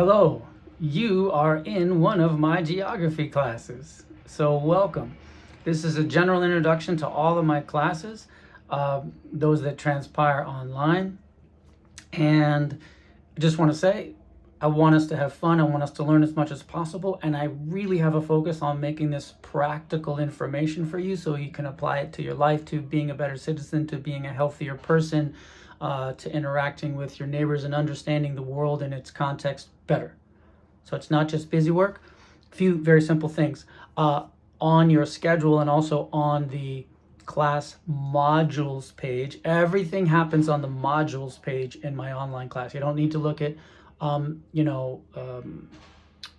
Hello, you are in one of my geography classes, so welcome. This is a general introduction to all of my classes, those that transpire online. And I just want to say, I want us to have fun. I want us to learn as much as possible. And I really have a focus on making this practical information for you so you can apply it to your life, to being a better citizen, to being a healthier person, to interacting with your neighbors and understanding the world in its context better. So it's not just busy work. A few very simple things. On your schedule and also on the class modules page, everything happens on the modules page in my online class. You don't need to look at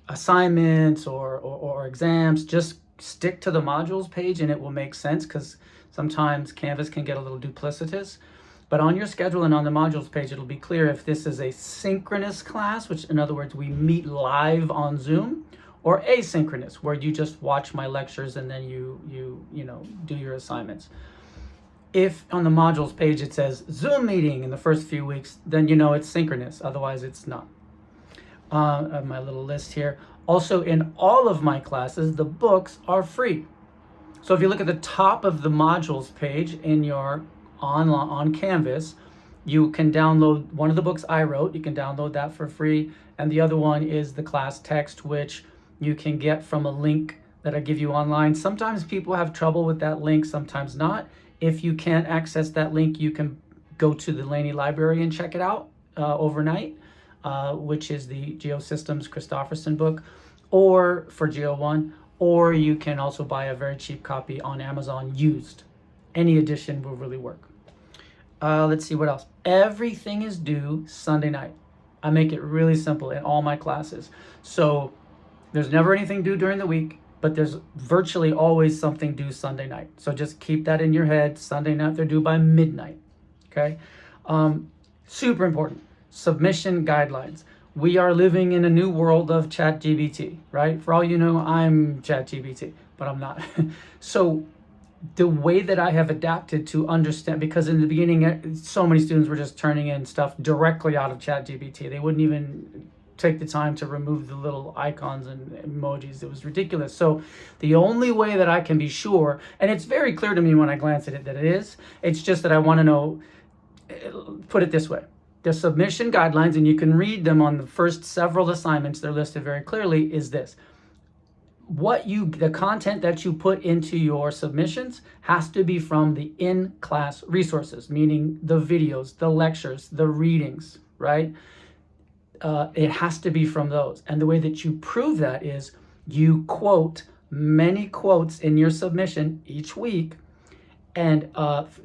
assignments or exams. Just stick to the modules page and it will make sense, because sometimes Canvas can get a little duplicitous. But on your schedule and on the modules page, it'll be clear if this is a synchronous class, which in other words, we meet live on Zoom, or asynchronous, where you just watch my lectures and then you do your assignments. If on the modules page it says Zoom meeting in the first few weeks, then you know it's synchronous, otherwise it's not. I have my little list here. Also, in all of my classes, the books are free. So if you look at the top of the modules page in your on Canvas, you can download one of the books I wrote. You can download that for free. And the other one is the class text, which you can get from a link that I give you online. Sometimes people have trouble with that link, sometimes not. If you can't access that link, you can go to the Laney Library and check it out overnight, which is the Geosystems Christofferson book, or for Geo1, or you can also buy a very cheap copy on Amazon used. Any edition will really work. Let's see what else. Everything is due Sunday night. I make it really simple in all my classes. So there's never anything due during the week, but there's virtually always something due Sunday night. So just keep that in your head. Sunday night, they're due by midnight. Okay? Super important. Submission guidelines. We are living in a new world of ChatGPT, right? For all you know, I'm ChatGPT, but I'm not. So the way that I have adapted to understand, because in the beginning, so many students were just turning in stuff directly out of ChatGPT. They wouldn't even take the time to remove the little icons and emojis. It was ridiculous. So the only way that I can be sure, and it's very clear to me when I glance at it that it is, it's just that I want to know, put it this way. The submission guidelines, and you can read them on the first several assignments, they're listed very clearly, is this. The content that you put into your submissions has to be from the in-class resources, meaning the videos, the lectures, the readings, right? It has to be from those. And the way that you prove that is you quote many quotes in your submission each week, and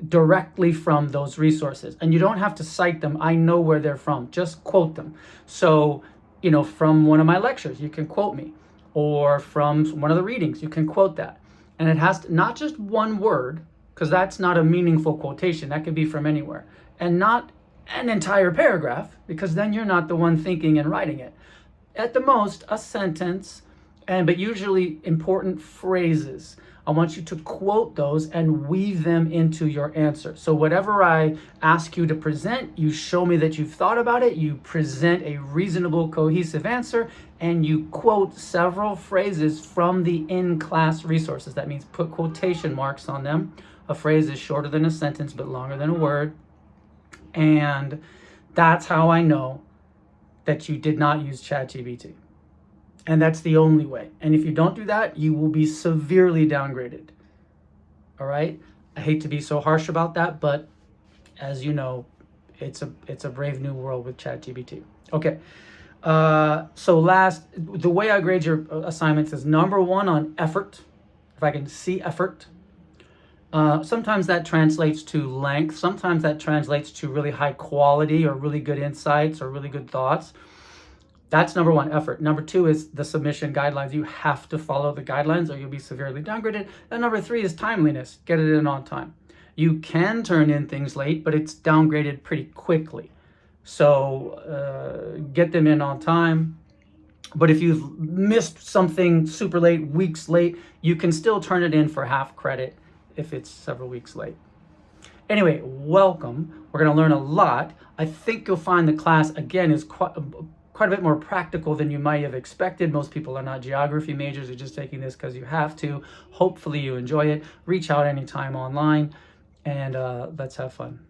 directly from those resources. And you don't have to cite them. I know where they're from. Just quote them. So, from one of my lectures, you can quote me. Or from one of the readings, you can quote that. And it has to, not just one word, because that's not a meaningful quotation. That could be from anywhere. And not an entire paragraph, because then you're not the one thinking and writing it. At the most, a sentence, but usually important phrases. I want you to quote those and weave them into your answer. So whatever I ask you to present, you show me that you've thought about it, you present a reasonable, cohesive answer, and you quote several phrases from the in-class resources. That means put quotation marks on them. A phrase is shorter than a sentence, but longer than a word. And that's how I know that you did not use ChatGPT. And that's the only way. And if you don't do that, you will be severely downgraded. All right? I hate to be so harsh about that, but as you know, it's a brave new world with ChatGPT. Okay. So the way I grade your assignments is number one on effort. If I can see effort. Sometimes that translates to length. Sometimes that translates to really high quality or really good insights or really good thoughts. That's number one, effort. Number two is the submission guidelines. You have to follow the guidelines or you'll be severely downgraded. And number three is timeliness. Get it in on time. You can turn in things late, but it's downgraded pretty quickly. So get them in on time. But if you've missed something super late, weeks late, you can still turn it in for half credit if it's several weeks late. Anyway, welcome. We're going to learn a lot. I think you'll find the class, again, is quite a bit more practical than you might have expected. Most people are not geography majors, they're just taking this because you have to. Hopefully you enjoy it. Reach out anytime online, and let's have fun.